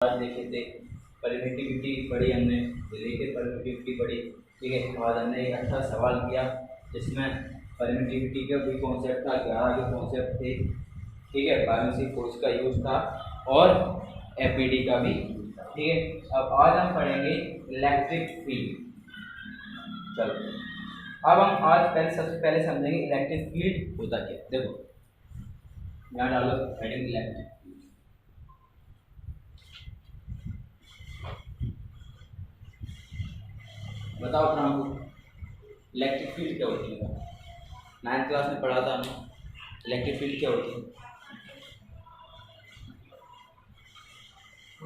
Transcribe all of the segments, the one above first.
आज देखे थे परमिटिविटी पढ़ी हमने, रिलेटिव परमिटिविटी पढ़ी। ठीक है, आज हमने एक अच्छा सवाल किया जिसमें परमिटिविटी का भी कॉन्सेप्ट था, 11 के कॉन्सेप्ट थे। ठीक है, बायोमेट्रिक फोर्स का यूज था और एपीडी का भी। ठीक है, अब आज हम पढ़ेंगे इलेक्ट्रिक फील्ड। चलो अब हम आज सबसे पहले समझेंगे इलेक्ट्रिक फील्ड होता क्या। देखो यहाँ डालो हेडिंग इलेक्ट्रिक। बताओ अपना हमको इलेक्ट्रिक फील्ड क्या होती है। 9th क्लास में पढ़ा था हमने। इलेक्ट्रिक फील्ड क्या होती है?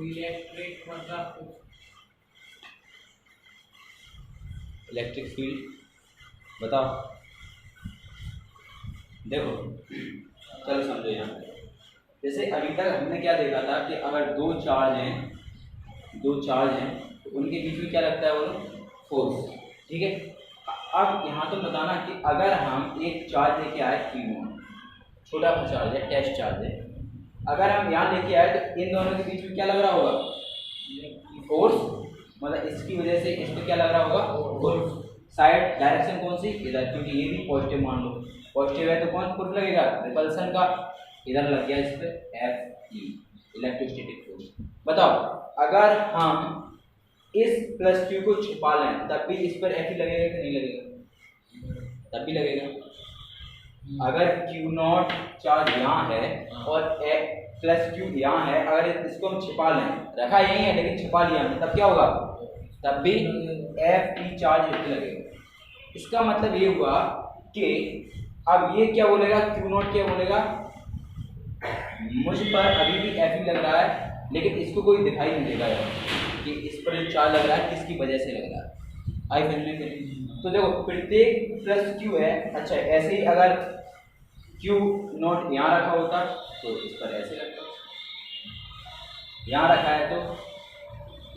इलेक्ट्रिक मतलब इलेक्ट्रिक फील्ड बताओ। देखो चलो समझो यहाँ, जैसे अभी तक हमने क्या देखा था कि अगर दो चार्ज हैं तो उनके बीच में क्या लगता है, वो फोर्स। ठीक है, अब यहाँ तो बताना कि अगर हम एक चार्ज लेके आए Q0, छोटा सा चार्ज है, टेस्ट चार्ज है, अगर हम यहाँ लेके आए तो इन दोनों के बीच में क्या लग रहा होगा, फोर्स। मतलब इसकी वजह से इस पर क्या लग रहा होगा, फोर्स। साइड डायरेक्शन कौन सी, इधर, क्योंकि ये भी पॉजिटिव मान लो, पॉजिटिव है तो कौन फोर्स लगेगा, रिपल्सन का। इधर लग गया इस पर Fe, इलेक्ट्रोस्टैटिक फोर्स। बताओ अगर हम इस प्लस Q को छिपा लें तब भी इस पर Fe लगेगा कि नहीं लगेगा? तब भी लगेगा। अगर Q0 चार्ज यहाँ है और प्लस Q यहाँ है, अगर इसको हम छिपा लें, रखा यही है लेकिन छिपा लिया हमने, तब क्या होगा, तब भी Fe चार्ज Fe लगेगा। इसका मतलब ये हुआ कि अब ये क्या बोलेगा, Q0 क्या बोलेगा, मुझ पर अभी भी Fe लग रहा है लेकिन इसको कोई दिखाई नहीं देगा यार कि इस पर जो चार्ज लग रहा है किसकी वजह से लग रहा है। आई फैमिली के लिए तो देखो प्रत्येक प्लस Q है। अच्छा ऐसे ही अगर Q0 यहाँ रखा होता तो इस पर ऐसे लगता, यहाँ रखा है तो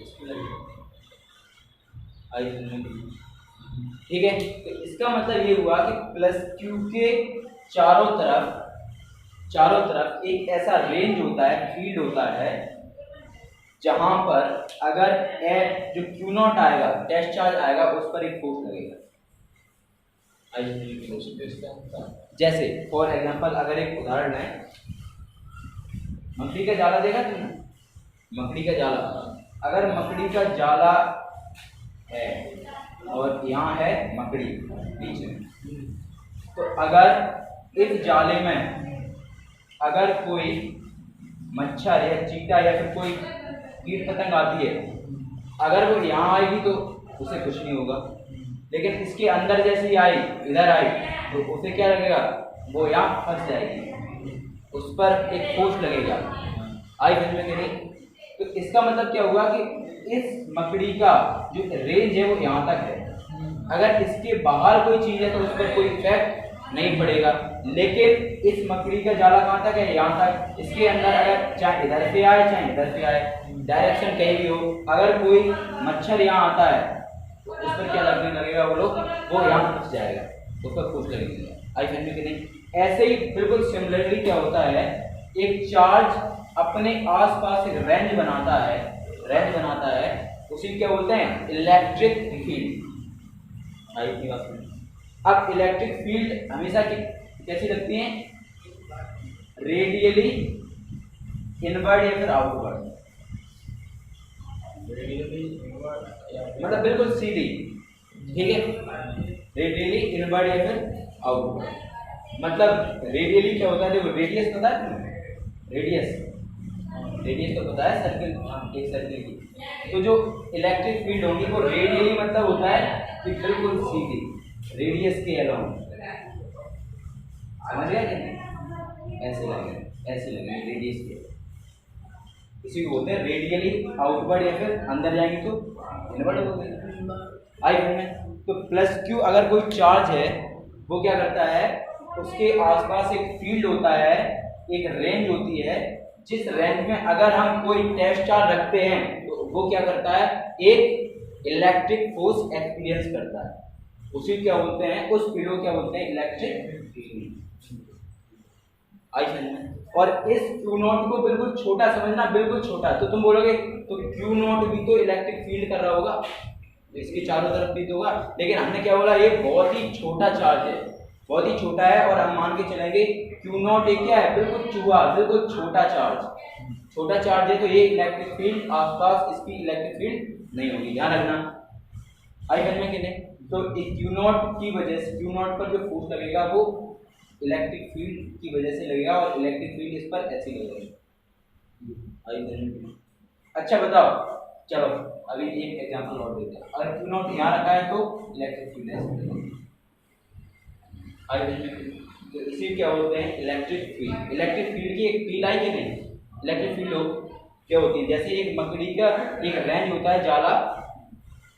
इस पर लगेगा। आई फैमिली के लिए ठीक है, तो इसका मतलब ये हुआ कि प्लस Q के चारों तरफ एक ऐसा रेंज होता है, फील्ड होता है, जहां पर अगर जो Q0 आएगा, टेस्ट चार्ज आएगा, उस पर एक फोर्स लगेगा। जैसे फॉर एग्जांपल अगर एक उदाहरण है, मकड़ी का जाला देखा तुमने, मकड़ी का जाला। अगर मकड़ी का जाला है और यहाँ है मकड़ी बीच में, तो अगर इस जाले में अगर कोई मच्छर या चीटा या फिर कोई कीट पतंग आती है, अगर वो यहाँ आएगी तो उसे कुछ नहीं होगा, लेकिन इसके अंदर जैसे ही आई, इधर आई, तो उसे क्या लगेगा, वो यहाँ फंस जाएगी, उस पर एक फोर्स लगेगा। आई समझ में नहीं? तो इसका मतलब क्या हुआ कि इस मकड़ी का जो रेंज है वो यहाँ तक है। अगर इसके बाहर कोई चीज़ है तो उस पर कोई इफेक्ट नहीं पड़ेगा, लेकिन इस मकड़ी का जाला कहाँ तक है, यहाँ तक। इसके अंदर अगर चाहे इधर से आए चाहे इधर से आए, डायरेक्शन कहीं भी हो, अगर कोई मच्छर यहाँ आता है तो उस पर क्या लगने लगेगा, वो यहाँ फंस जाएगा, उस पर फोर्स लगेगा। आई समझ में नहीं? ऐसे ही बिल्कुल सिमिलरली क्या होता है, एक चार्ज अपने आसपास एक रेंज बनाता है, उसी क्या बोलते हैं, इलेक्ट्रिक फील्ड। आई की बात सुनिए। अब इलेक्ट्रिक फील्ड हमेशा कैसी लगती हैं, रेडियली इनवर्ड या फिर आउटवर्ड, मतलब बिल्कुल सीधी। ठीक है, रेडियली इनवर्ड या फिर आउटवर्ड। मतलब रेडियली क्या होता है, देखो रेडियस पता है तुम्हें, रेडियस तो पता है, सर्किल, एक सर्किल की। तो जो इलेक्ट्रिक फील्ड होगी वो रेडियली मतलब होता है कि बिल्कुल सीधी, रेडियस के अलाउंग। समझ गया कि नहीं? ऐसे लगे रेडियस के, इसी को बोलते हैं रेडियली आउटवर्ड या फिर अंदर जाएंगे तो इनवर्ड हो गए। आई में तो प्लस Q अगर कोई चार्ज है वो क्या करता है, उसके आसपास एक फील्ड होता है, एक रेंज होती है, जिस रेंज में अगर हम कोई टेस्ट चार्ज रखते हैं तो वो क्या करता है, एक इलेक्ट्रिक फोर्स एक्सपीरियंस करता है। उसी क्या बोलते हैं, उस फील्ड को क्या बोलते हैं, इलेक्ट्रिक फील्ड। आई समझ में। और इस क्यू नॉट को बिल्कुल छोटा समझना, बिल्कुल छोटा। तो तुम बोलोगे तो क्यू नॉट भी तो इलेक्ट्रिक फील्ड कर रहा होगा, तो इसके चारों तरफ भी तो होगा, लेकिन हमने क्या बोला, ये बहुत ही छोटा चार्ज है, बहुत ही छोटा है। और हम मान के चलेंगे क्यू नॉट एक क्या है, बिल्कुल चूहा, बिल्कुल छोटा चार्ज, छोटा चार्ज है। तो ये इलेक्ट्रिक फील्ड आसपास इसकी इलेक्ट्रिक फील्ड नहीं होगी, ध्यान रखना। आई समझ में कि नहीं? तो क्यू नॉट की वजह से, क्यू नॉट पर जो फोर्स लगेगा वो इलेक्ट्रिक फील्ड की वजह से लगेगा, और इलेक्ट्रिक फील्ड इस पर ऐसे लगेगा। आई समझ में? अच्छा बताओ, चलो अभी एक एग्जांपल और देते हैं। अगर क्यू नॉट यहाँ रखा है तो इलेक्ट्रिक फील्ड ऐसे लगेगी। आई समझ में? तो इसी क्या बोलते हैं, इलेक्ट्रिक फील्ड। इलेक्ट्रिक फील्ड की एक फील्ड आई कि नहीं, इलेक्ट्रिक फील्ड क्या होती है, जैसे एक मकड़ी का एक रेंज होता है, जाला,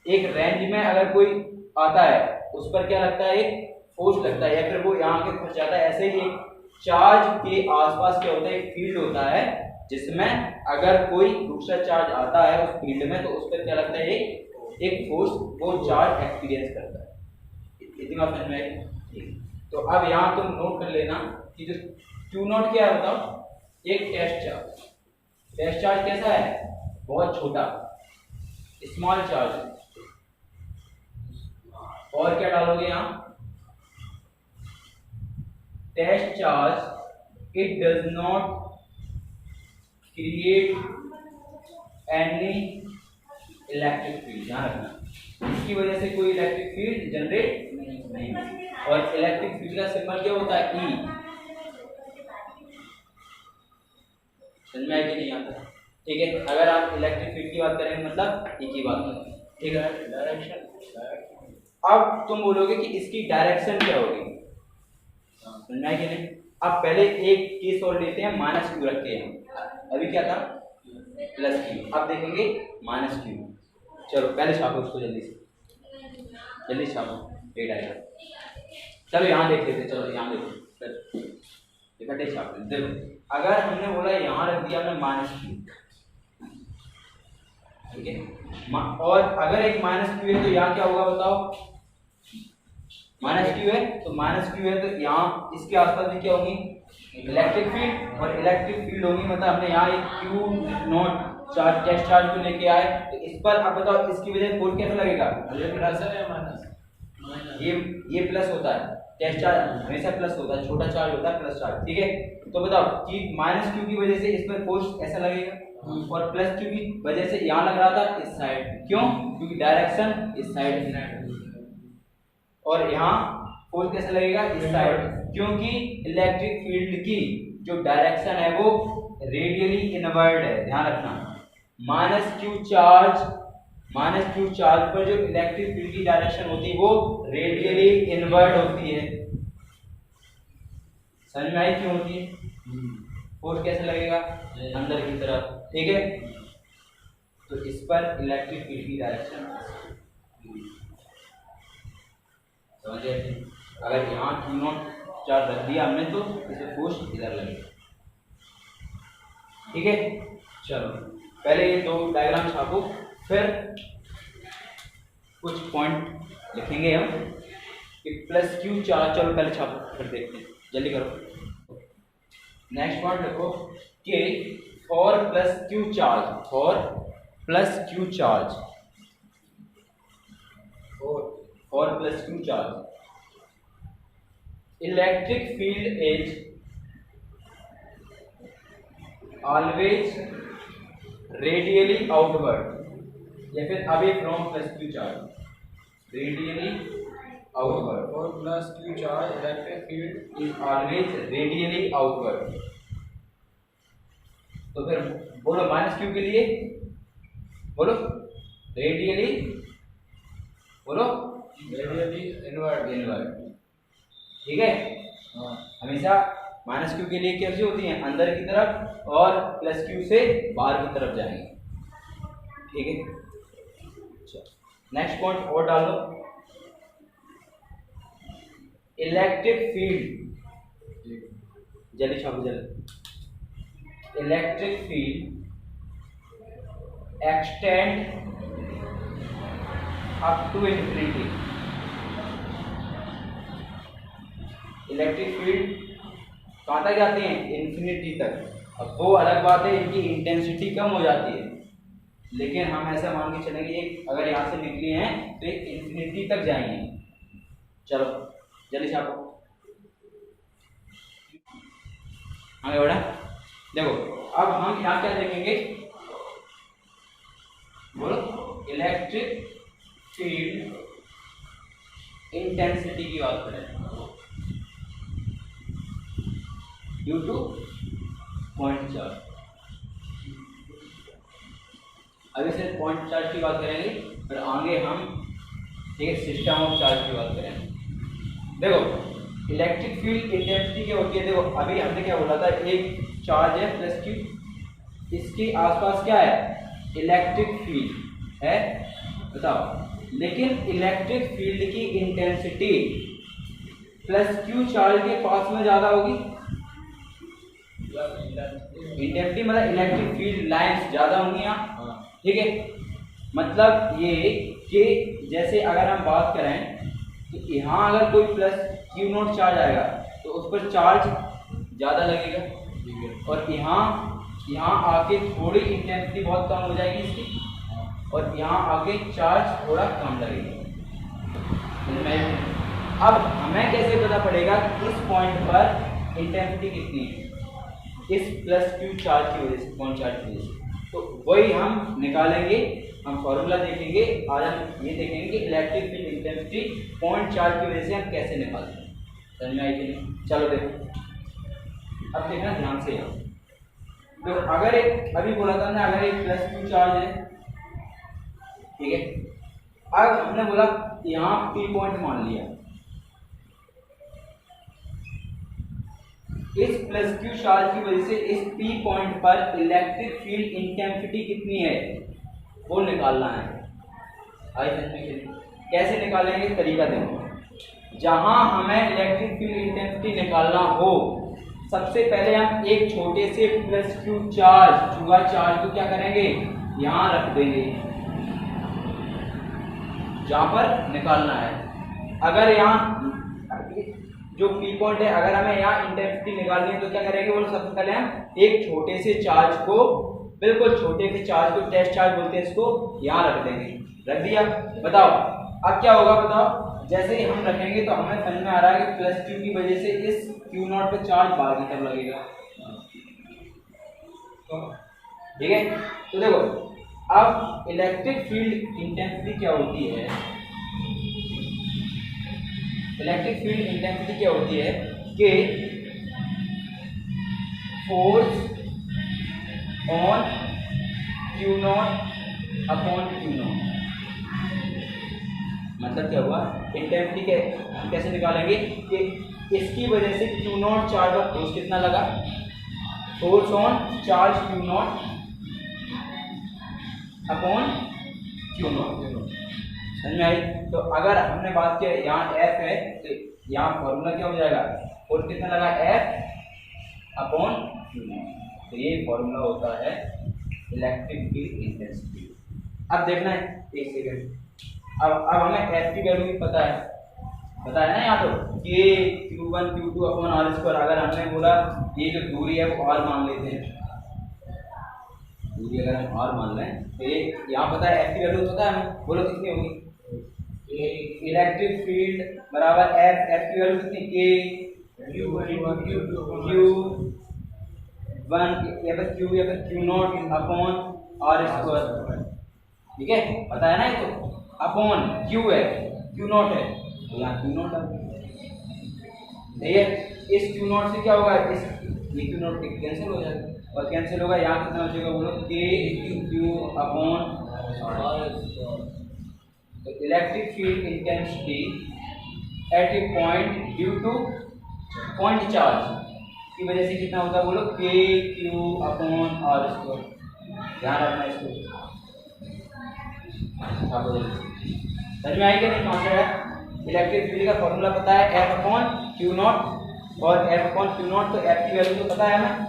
एक रेंज में अगर कोई आता है उस पर क्या लगता है, एक फोर्स लगता है, या फिर वो यहाँ के फंस जाता है। ऐसे ही एक चार्ज के आसपास क्या होता है, एक फील्ड होता है, जिसमें अगर कोई दूसरा चार्ज आता है उस फील्ड में तो उस पर क्या लगता है, एक फोर्स, वो चार्ज एक्सपीरियंस करता है। इतनी बात समझ में आई? तो अब यहाँ तुम नोट कर लेना कि जो क्यू नॉट क्या है बताओ, एक टेस्ट चार्ज। टेस्ट चार्ज कैसा है, बहुत छोटा, स्मॉल चार्ज। और क्या डालोगे यहाँ, test charge it does not create any electric field, ध्यान रखना, इसकी वजह से कोई इलेक्ट्रिक फील्ड जनरेट नहीं होगी। और इलेक्ट्रिक फील्ड का सिंबल क्या होता है, ई। समझ में आया कि नहीं आता? ठीक है, अगर आप इलेक्ट्रिक फील्ड की बात करें मतलब एक ही बात करें, ठीक है। डायरेक्शन, अब तुम बोलोगे कि इसकी डायरेक्शन क्या होगी, समझ में आया कि नहीं? अब पहले एक केस और लेते हैं, माइनस क्यू रखते हैं। अभी क्या था, प्लस क्यू, अब देखेंगे माइनस क्यू। चलो पहले छापो उसको, जल्दी से जल्दी छापो, एक डायग्राम। चलो यहाँ देख लेते, चलो यहाँ देखो, इकट्ठे छाप लेते। देखो अगर हमने बोला यहाँ रख दिया हमने माइनस क्यू, ठीक है, और अगर एक माइनस क्यू है तो यहाँ क्या होगा बताओ, माइनस क्यू है तो माइनस क्यू है तो यहाँ इसके आसपास भी क्या होगी, इलेक्ट्रिक फील्ड, और इलेक्ट्रिक फील्ड होगी, मतलब हमने यहाँ एक Q not charge, test charge को लेके आए, तो इस पर अब बताओ इसकी वजह फोर्स कैसा लगेगा, प्लस है माइनस, ये प्लस होता है, टेस्ट चार्ज हमेशा प्लस होता है, छोटा चार्ज होता है प्लस चार्ज, ठीक है। तो बताओ कि माइनस क्यू की वजह से इस पर फोर्स ऐसा लगेगा, और प्लस क्यू की वजह से यहाँ लग रहा था इस साइड, क्यों, क्योंकि डायरेक्शन इस साइड है, और यहाँ फोर्स कैसा लगेगा, इस साइड, क्योंकि इलेक्ट्रिक फील्ड की जो डायरेक्शन है वो रेडियली इनवर्ड है, ध्यान रखना। माइनस क्यू चार्ज पर जो इलेक्ट्रिक फील्ड की डायरेक्शन होती है वो रेडियली इनवर्ड होती है। समझ में आई क्यों होती है, फोर्स कैसे लगेगा, अंदर की तरफ, ठीक है। तो इस पर इलेक्ट्रिक फील्ड की डायरेक्शन समझे। अगर यहाँ क्यू नॉट चार्ज रख दिया हमने तो इसे फोर्स इधर लगेगा, ठीक है। चलो पहले ये दो डायग्राम छापो, फिर कुछ पॉइंट लिखेंगे हम कि प्लस क्यू चार्ज, चलो पहले छापो फिर देखते हैं, जल्दी करो। नेक्स्ट पॉइंट लिखो कि for plus q charge, for plus q charge electric field is always radially outward, या फिर away from plus q charge, radially outward, और plus q charge electric field is always radially outward. तो फिर बोलो minus Q के लिए, बोलो radially, बोलो रेडियली इनवर्ड, ठीक है। हमेशा माइनस क्यू के लिए कैसी होती हैं, अंदर की तरफ, और प्लस क्यू से बाहर की तरफ जाएंगे, ठीक है। नेक्स्ट पॉइंट और डाल दो, इलेक्ट्रिक फील्ड, जल्दी छापो जल्दी, electric field extend up to infinity, electric field कहाँ तक जाते हैं? इन्फिनिटी तक। अब वो अलग बात है इनकी इंटेंसिटी कम हो जाती है, लेकिन हम ऐसा मान के चलेंगे एक अगर यहाँ से निकली हैं तो ये इन्फिनिटी तक जाएंगे। चलो जल्दी से आपको आगे बढ़ा। देखो अब हम यहाँ क्या देखेंगे, बोलो इलेक्ट्रिक फील्ड इंटेंसिटी की बात करें ड्यू टू पॉइंट चार्ज। अभी सिर्फ पॉइंट चार्ज की बात करेंगे, फिर आगे हम एक सिस्टम ऑफ चार्ज की बात करेंगे। देखो इलेक्ट्रिक फील्ड इंटेंसिटी क्या होती है, देखो अभी हमने क्या बोला था, एक चार्ज है प्लस क्यू, इसके आसपास क्या है? इलेक्ट्रिक फील्ड है, बताओ। लेकिन इलेक्ट्रिक फील्ड की इंटेंसिटी प्लस क्यू चार्ज के पास में ज़्यादा होगी। इंटेंसिटी मतलब इलेक्ट्रिक फील्ड लाइंस ज़्यादा होंगी यहाँ, ठीक है। मतलब ये कि जैसे अगर हम बात करें तो यहाँ अगर कोई प्लस क्यू नॉट चार्ज आएगा तो उस पर चार्ज ज़्यादा लगेगा, और यहाँ आके थोड़ी इंटेंसिटी बहुत कम हो जाएगी इसकी, और यहाँ आके चार्ज थोड़ा कम लगेगा। अब हमें कैसे पता पड़ेगा कि इस पॉइंट पर इंटेंसिटी कितनी है, इस प्लस क्यू चार्ज की वजह से, पॉइंट चार्ज की वजह से? तो वही हम निकालेंगे, हम फॉर्मूला देखेंगे। आज हम ये देखेंगे कि electric field intensity point charge की वजह से हम कैसे निकालते हैं। समझ में आई कि नहीं? चलो देखो, अब देखना ध्यान से यहाँ। तो अगर एक अभी बोला था ना, अगर एक प्लस क्यू चार्ज है, ठीक है, अब हमने बोला यहाँ पी पॉइंट मान लिया, इस प्लस क्यू चार्ज की वजह से इस पी पॉइंट पर इलेक्ट्रिक फील्ड इंटेंसिटी कितनी है वो निकालना है। आई कैसे निकालेंगे, तरीका देखो। जहां हमें इलेक्ट्रिक फील्ड इंटेंसिटी निकालना हो, सबसे पहले हम एक छोटे से प्लस क्यू चार्ज चूहा चार्ज को क्या करेंगे, यहां रख देंगे जहां पर निकालना है। अगर यहाँ जो पी पॉइंट है, अगर हमें यहाँ इंटेंसिटी निकालनी है तो क्या करेंगे, वो सबसे पहले हम एक छोटे से चार्ज को, बिल्कुल छोटे से चार्ज को, टेस्ट चार्ज बोलते हैं इसको, यहाँ रख देंगे। रख दिया, बताओ अब क्या होगा, बताओ। जैसे ही हम रखेंगे तो हमें समझ में आ रहा है कि प्लस क्यू की वजह से इस क्यू नॉट पे चार्ज बाहर की तरफ लगेगा, ठीक है। तो देखो अब इलेक्ट्रिक फील्ड इंटेंसिटी क्या होती है, इलेक्ट्रिक फील्ड इंटेंसिटी क्या होती है कि force on Q not upon Q not. मतलब क्या हुआ, इंटेंसिटी के कैसे निकालेंगे कि इसकी वजह से क्यू नॉट चार्ज का फोर्स कितना लगा, force on charge Q not upon Q not. समझ में आई? तो अगर हमने बात किया यहाँ एफ है तो यहाँ फॉर्मूला क्या हो जाएगा, फोर्स कितना लगा, एफ अपॉन क्यू नॉट। तो ये फॉर्मूला होता है इलेक्ट्रिक फील्ड इंटेंसिटी। अब देखना है, एक सेकेंड, अब हमें एफ की वैल्यू भी पता है ना यहाँ तो, कि Q1 Q2 upon R square. अगर हमने बोला ये जो दूरी है वो आर मान लेते हैं, दूरी अगर हम आर मान लें तो ये यहाँ पता है, एफ की वैल्यू पता है हमें, बोलो कितनी होगी, इलेक्ट्रिक फील्ड बराबर एफ, एफ की वैल्यू कितनी, के क्यू या फिर Q not upon R square, ठीक है, पता है ना ये तो। अपॉन क्यू है, क्यू नॉट है, तो यहाँ क्यू नॉट है, इस क्यू नॉट से क्या होगा, इस ये क्यू नॉट कैंसिल हो जाएगा, और कैंसिल होगा, यहाँ कितना बचेगा, बोलो के क्यू अपॉन आर। तो इलेक्ट्रिक फील्ड इंटेंसिटी एट ए point due two point charge की वजह से कितना होता है, बोलो के क्यू अपॉन आर स्क्वायर। ध्यान रखना इसको, समझ में आई कि नहीं, कौन सा है इलेक्ट्रिक फील्ड का फॉर्मूला पता है, एफ अपॉन क्यू नॉट, और एफ अपॉन क्यू नॉट तो एफ की वैल्यू तो पता है हमें,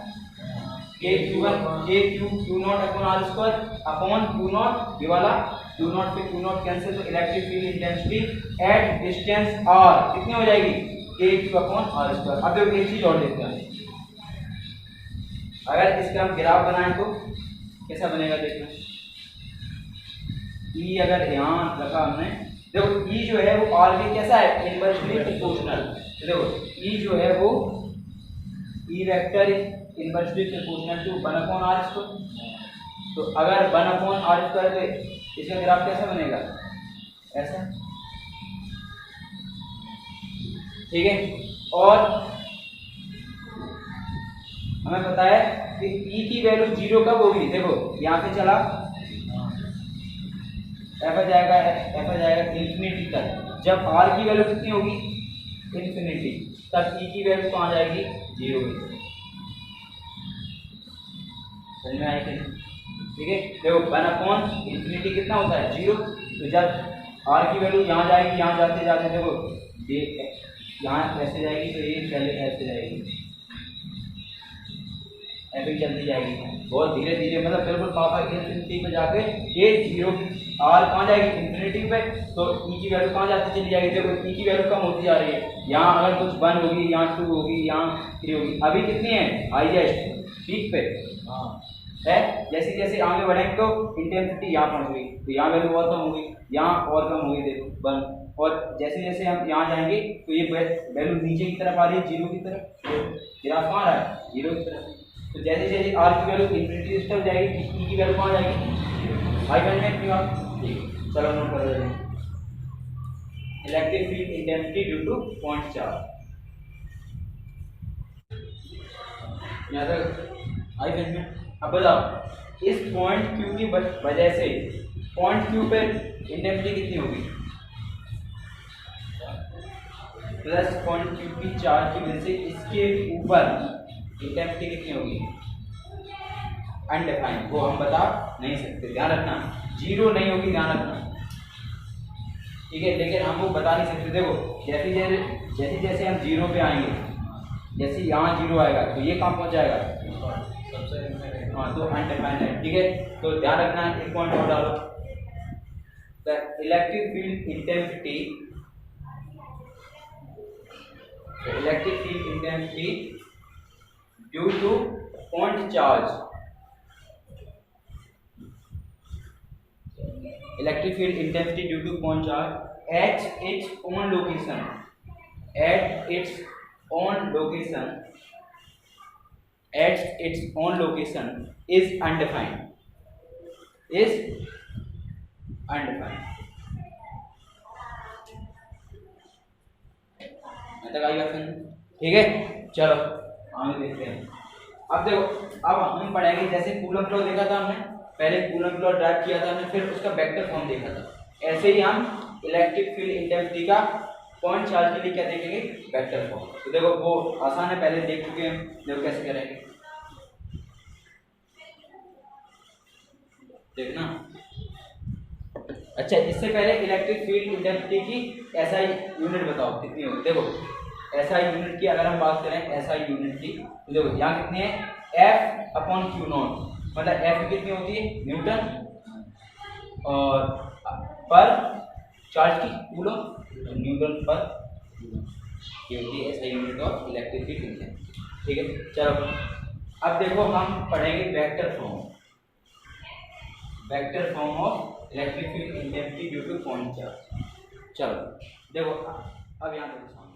K Q not upon R square upon Q not, ये वाला क्यू नॉट पे क्यू नॉट कैंसिल, तो electric field intensity at distance R कितनी हो जाएगी, के क्यू अपॉन आर स्क्वायर। अब देखो एक चीज और देखते हैं, अगर इसका हम ग्राफ बनाएं तो कैसा बनेगा देखना। ई अगर यहाँ रखा हमने, देखो ई जो है वो आर के कैसा है, इनवर्सली प्रोपोर्शनल। देखो ई जो है वो E vector inversely proportional to 1/r²। तो अगर 1/r² तो इसका ग्राफ कैसा बनेगा, ऐसा, ठीक है। और हमें पता है कि ई की वैल्यू 0 कब होगी, देखो यहाँ से चला एफ आ जाएगा इन्फिनिटी तक। जब आर की वैल्यू कितनी होगी, इन्फिनिटी, तब ई की वैल्यू कहाँ जाएगी, 0 की। समझ में आई कि नहीं, ठीक है। देखो 1/∞ कितना होता है, 0। तो जब आर की वैल्यू यहाँ जाएगी, यहाँ जाते जाते देखो ये यहाँ ऐसे जाएगी, तो ये पहले ऐसे जाएगी, ऐसे चलती जाएगी बहुत धीरे धीरे, मतलब बिल्कुल पापा इन्फिनिटी पे जाके ये 0 आर कहाँ जाएगी, इन्फिनिटी पे। तो ई की वैल्यू कहाँ जाती चली जाएगी, देखो ई की वैल्यू कम होती जा रही है। यहाँ अगर कुछ 1 होगी, यहाँ 2 होगी, यहाँ 3 होगी, अभी कितनी है, हाईएस्ट पीक पे है। जैसे जैसे आगे बढ़ेंगे तो इंटेंसिटी यहाँ पहुँच गई, तो यहाँ वैल्यू और कम होगी, यहाँ और कम होगी, देखो 1। और जैसे जैसे हम यहाँ जाएंगे तो ये वैल्यू नीचे की तरफ आ रही है, 0 की तरफ। ग्राफ कहाँ आ रहा है, 0 की तरफ। तो जैसे जैसे आर की वैल्यू इन्फिनिटी से जाएगी, ई की वैल्यू कहाँ जाएगी, हाई वैल्यू में आप, ठीक। चलो नोट कर लेते हैं, electric field intensity due two point charge. यहाँ तक हाई वैल्यू में। अब बताओ इस पॉइंट क्यू की वजह से पॉइंट क्यू पे इंटेंसिटी कितनी होगी, प्लस पॉइंट क्यू की चार्ज की वजह से इसके ऊपर इंटेंसिटी कितनी होगी, अनडिफाइंड, वो हम बता नहीं सकते, ध्यान रखना 0 नहीं होगी, ध्यान रखना, ठीक है। लेकिन हम वो बता नहीं सकते। देखो जैसे जैसे हम 0 पे आएंगे, जैसे यहाँ 0 आएगा तो ये कहाँ पहुँच जाएगा, हाँ, तो अनडिफाइंड है, ठीक है। तो ड्यू रखना है, एक पॉइंट और डालो, the electric field intensity due two point charge, electric field intensity due two point charge at its own location is undefined, तक आई ऑप्शन, ठीक है। चलो आगे देखते हैं। अब देखो, अब हम पढ़ेंगे, जैसे कूलम लॉ देखा था हमने, पहले कूलम लॉ ड्राइव किया था हमने, फिर उसका वेक्टर फॉर्म देखा था। ऐसे ही हम इलेक्ट्रिक फील्ड इंटेंसिटी का पॉइंट चार्ज के लिए क्या देखेंगे, वेक्टर फॉर्म। तो देखो वो आसान है, पहले देख चुके हैं, देखो कैसे करेंगे, देखना। अच्छा, इससे पहले इलेक्ट्रिक फील्ड इंटेंसिटी की एसआई यूनिट बताओ कितनी होगी। देखो एसआई यूनिट की अगर हम बात करें, एसआई यूनिट की, तो देखो यहाँ कितनी है, F/Q0, मतलब F कितनी होती है, न्यूटन, और पर चार्ज की कूलम, न्यूटन पर, ये होती है SI unit of electric field intensity, ठीक है। चलो अब देखो हम पढ़ेंगे vector form of electric field intensity due two point charge. चलो देखो अब यहाँ देखो